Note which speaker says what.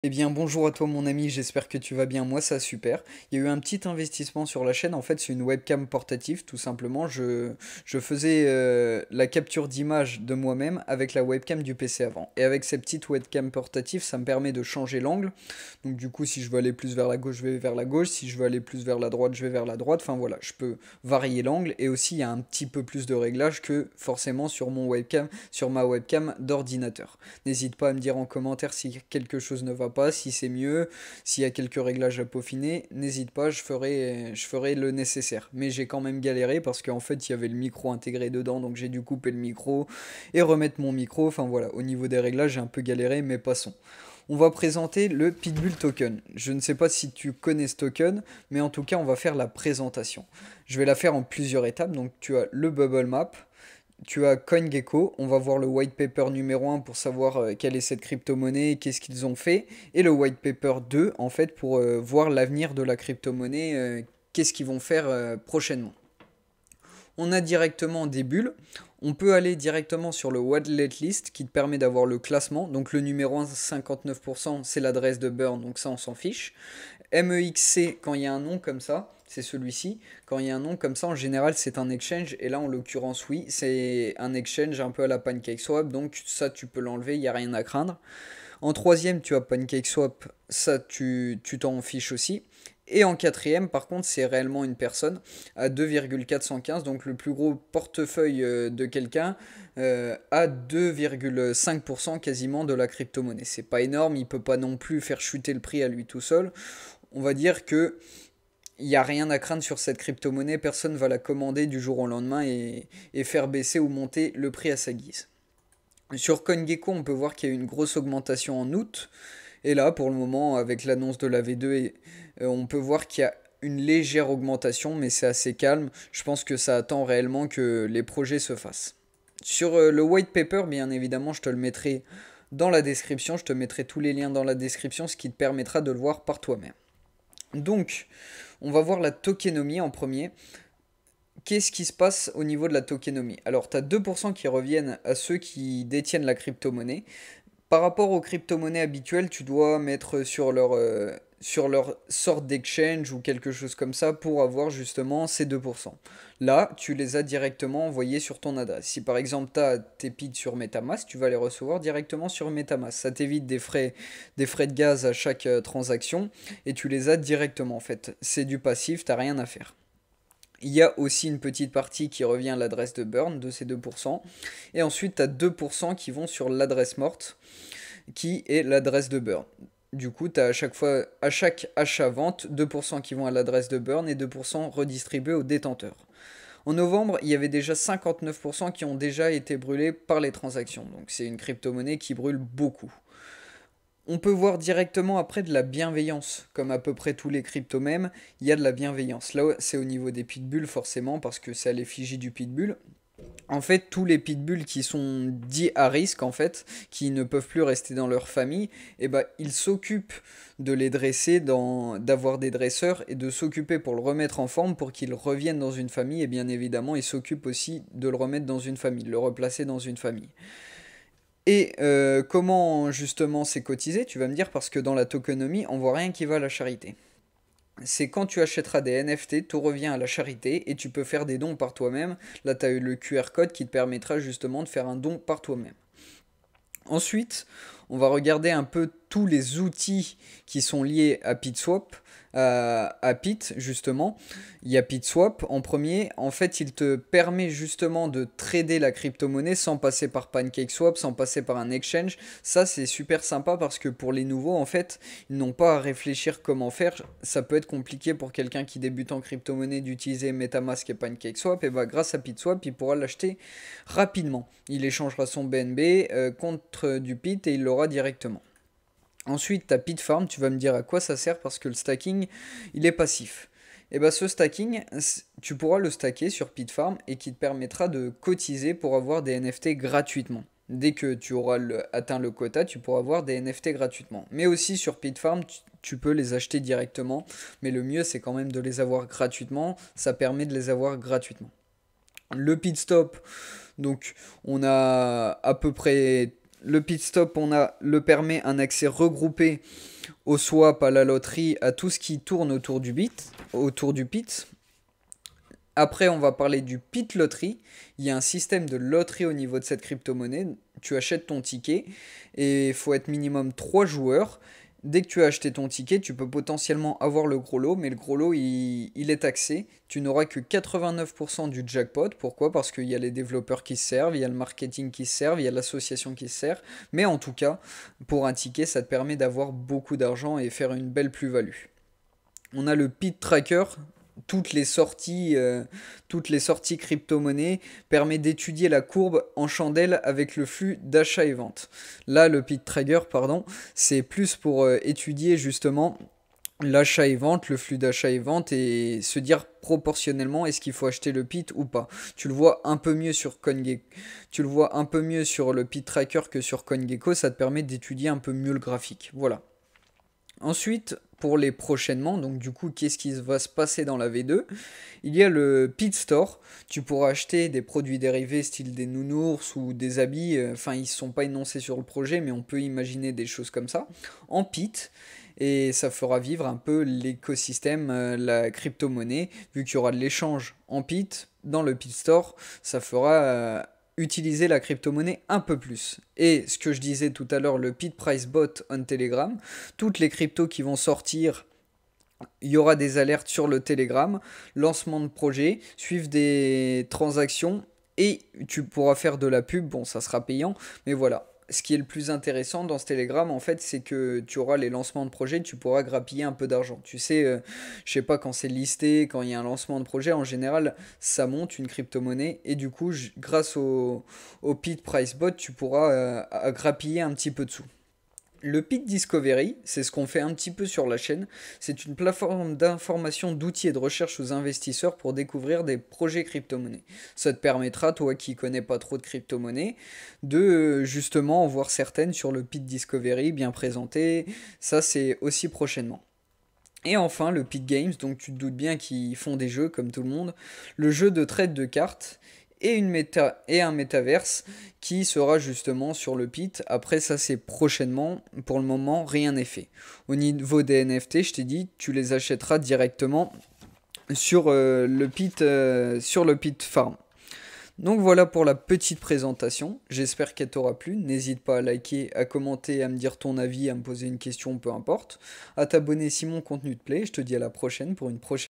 Speaker 1: Eh bien, bonjour à toi mon ami, j'espère que tu vas bien, moi ça super. Il y a eu un petit investissement sur la chaîne, en fait c'est une webcam portative tout simplement. Je faisais la capture d'image de moi-même avec la webcam du PC avant. Et avec cette petite webcam portative, ça me permet de changer l'angle. Donc du coup, si je veux aller plus vers la gauche, je vais vers la gauche. Si je veux aller plus vers la droite, je vais vers la droite. Enfin voilà, je peux varier l'angle. Et aussi, il y a un petit peu plus de réglage que forcément sur mon webcam, sur ma webcam d'ordinateur. N'hésite pas à me dire en commentaire si quelque chose ne va pas, si c'est mieux, s'il y a quelques réglages à peaufiner. N'hésite pas, je ferai le nécessaire. Mais j'ai quand même galéré parce qu'en fait, il y avait le micro intégré dedans, donc j'ai dû couper le micro et remettre mon micro. Enfin voilà, au niveau des réglages, j'ai un peu galéré, mais passons. On va présenter le Pitbull Token. Je ne sais pas si tu connais ce token, mais en tout cas, on va faire la présentation. Je vais la faire en plusieurs étapes. Donc, tu as le Bubble Map, tu as CoinGecko, on va voir le white paper numéro 1 pour savoir quelle est cette crypto-monnaie, qu'est-ce qu'ils ont fait, et le white paper 2 en fait pour voir l'avenir de la crypto-monnaie, qu'est-ce qu'ils vont faire prochainement. On a directement des bulles. On peut aller directement sur le Wadlet List qui te permet d'avoir le classement. Donc le numéro 1, 59%, c'est l'adresse de Burn, donc ça on s'en fiche. MEXC, quand il y a un nom comme ça, c'est celui-ci. Quand il y a un nom comme ça, en général, c'est un exchange. Et là, en l'occurrence, oui, c'est un exchange un peu à la PancakeSwap. Donc ça, tu peux l'enlever, il n'y a rien à craindre. En troisième, tu as PancakeSwap, ça tu t'en fiches aussi. Et en quatrième, par contre, c'est réellement une personne à 2,415, donc le plus gros portefeuille de quelqu'un à 2,5% quasiment de la crypto-monnaie. C'est pas énorme, il peut pas non plus faire chuter le prix à lui tout seul. On va dire que il n'y a rien à craindre sur cette crypto-monnaie, personne va la commander du jour au lendemain et faire baisser ou monter le prix à sa guise. Sur CoinGecko, on peut voir qu'il y a eu une grosse augmentation en août. Et là, pour le moment, avec l'annonce de la V2, on peut voir qu'il y a une légère augmentation, mais c'est assez calme. Je pense que ça attend réellement que les projets se fassent. Sur le white paper, bien évidemment, je te le mettrai dans la description. Je te mettrai tous les liens dans la description, ce qui te permettra de le voir par toi-même. Donc, on va voir la tokenomie en premier. Qu'est-ce qui se passe au niveau de la tokenomie? Alors, tu as 2% qui reviennent à ceux qui détiennent la crypto-monnaie. Par rapport aux crypto-monnaies habituelles, tu dois mettre sur leur sorte d'exchange ou quelque chose comme ça pour avoir justement ces 2%. Là, tu les as directement envoyés sur ton adresse. Si par exemple tu as tes PID sur MetaMask, tu vas les recevoir directement sur MetaMask. Ça t'évite des frais de gaz à chaque transaction et tu les as directement en fait. C'est du passif, t'as rien à faire. Il y a aussi une petite partie qui revient à l'adresse de burn de ces 2%. Et ensuite, tu as 2% qui vont sur l'adresse morte, qui est l'adresse de burn. Du coup, tu as à chaque achat-vente, 2% qui vont à l'adresse de burn et 2% redistribués aux détenteurs. En novembre, il y avait déjà 59% qui ont déjà été brûlés par les transactions. Donc c'est une crypto-monnaie qui brûle beaucoup. On peut voir directement après de la bienveillance, comme à peu près tous les cryptomèmes, il y a de la bienveillance. Là, c'est au niveau des pitbulls forcément, parce que c'est à l'effigie du pitbull. En fait, tous les pitbulls qui sont dits à risque, en fait, qui ne peuvent plus rester dans leur famille, eh ben, ils s'occupent de les dresser, d'avoir des dresseurs et de s'occuper pour le remettre en forme pour qu'il revienne dans une famille. Et bien évidemment, ils s'occupent aussi de le remettre dans une famille, de le replacer dans une famille. Et comment justement c'est cotisé? Tu vas me dire parce que dans la tokenomie, on voit rien qui va à la charité. C'est quand tu achèteras des NFT, tout revient à la charité et tu peux faire des dons par toi-même. Là, tu as eu le QR code qui te permettra justement de faire un don par toi-même. Ensuite, on va regarder un peu tous les outils qui sont liés à PitSwap, à Pit justement. Il y a PitSwap en premier. En fait, il te permet justement de trader la crypto-monnaie sans passer par PancakeSwap, sans passer par un exchange. Ça, c'est super sympa parce que pour les nouveaux, en fait, ils n'ont pas à réfléchir comment faire. Ça peut être compliqué pour quelqu'un qui débute en crypto-monnaie d'utiliser MetaMask et PancakeSwap. Et bah, grâce à PitSwap, il pourra l'acheter rapidement. Il échangera son BNB contre du Pit et il l'aura directement. Ensuite, tu as PitFarm, tu vas me dire à quoi ça sert parce que le stacking, il est passif. Et bien ce stacking, tu pourras le stacker sur PitFarm et qui te permettra de cotiser pour avoir des NFT gratuitement. Dès que tu auras atteint le quota, tu pourras avoir des NFT gratuitement. Mais aussi sur PitFarm, tu peux les acheter directement. Mais le mieux, c'est quand même de les avoir gratuitement. Ça permet de les avoir gratuitement. Le pit stop, donc on a à peu près Le pit stop, le permet un accès regroupé au swap, à la loterie, à tout ce qui tourne autour du pit. Après, on va parler du pit loterie. Il y a un système de loterie au niveau de cette crypto-monnaie. Tu achètes ton ticket et il faut être minimum 3 joueurs. Dès que tu as acheté ton ticket, tu peux potentiellement avoir le gros lot, mais le gros lot, il est taxé. Tu n'auras que 89% du jackpot. Pourquoi? Parce qu'il y a les développeurs qui se servent, il y a le marketing qui se servent, il y a l'association qui se sert. Mais en tout cas, pour un ticket, ça te permet d'avoir beaucoup d'argent et faire une belle plus-value. On a le pit tracker, toutes les sorties, euh, toutes les sorties crypto-monnaie permet d'étudier la courbe en chandelle avec le flux d'achat et vente. Là, le pit tracker, pardon, c'est plus pour étudier justement l'achat et vente, le flux d'achat et vente et se dire proportionnellement est-ce qu'il faut acheter le pit ou pas. Tu le vois un peu mieux sur CoinGecko, tu le vois un peu mieux sur le pit tracker que sur CoinGecko, ça te permet d'étudier un peu mieux le graphique. Voilà. Ensuite, pour les prochainement, donc du coup, qu'est-ce qui va se passer dans la V2? Il y a le Pit Store. Tu pourras acheter des produits dérivés style des nounours ou des habits. Enfin, ils ne sont pas énoncés sur le projet, mais on peut imaginer des choses comme ça en Pit. Et ça fera vivre un peu l'écosystème, la crypto-monnaie, vu qu'il y aura de l'échange en Pit. Dans le Pit Store, ça fera utiliser la crypto-monnaie un peu plus. Et ce que je disais tout à l'heure, le Pit Price Bot on Telegram, toutes les cryptos qui vont sortir, il y aura des alertes sur le Telegram, lancement de projet, suivre des transactions et tu pourras faire de la pub. Bon, ça sera payant, mais voilà. Ce qui est le plus intéressant dans ce Telegram, en fait, c'est que tu auras les lancements de projet, tu pourras grappiller un peu d'argent. Tu sais, je sais pas, quand c'est listé, quand il y a un lancement de projet, en général, ça monte une crypto-monnaie et du coup, grâce au Pit Price Bot, tu pourras grappiller un petit peu de sous. Le Pit Discovery, c'est ce qu'on fait un petit peu sur la chaîne. C'est une plateforme d'information, d'outils et de recherche aux investisseurs pour découvrir des projets crypto-monnaies. Ça te permettra, toi qui connais pas trop de crypto-monnaies, de justement en voir certaines sur le Pit Discovery bien présentées. Ça, c'est aussi prochainement. Et enfin, le Pit Games, donc tu te doutes bien qu'ils font des jeux comme tout le monde. Le jeu de trade de cartes et un métaverse qui sera justement sur le Pit. Après, ça c'est prochainement. Pour le moment, rien n'est fait. Au niveau des NFT, je t'ai dit, tu les achèteras directement sur le Pit Farm. Donc voilà pour la petite présentation, j'espère qu'elle t'aura plu, n'hésite pas à liker, à commenter, à me dire ton avis, à me poser une question, peu importe, à t'abonner si mon contenu te plaît, je te dis à la prochaine pour une prochaine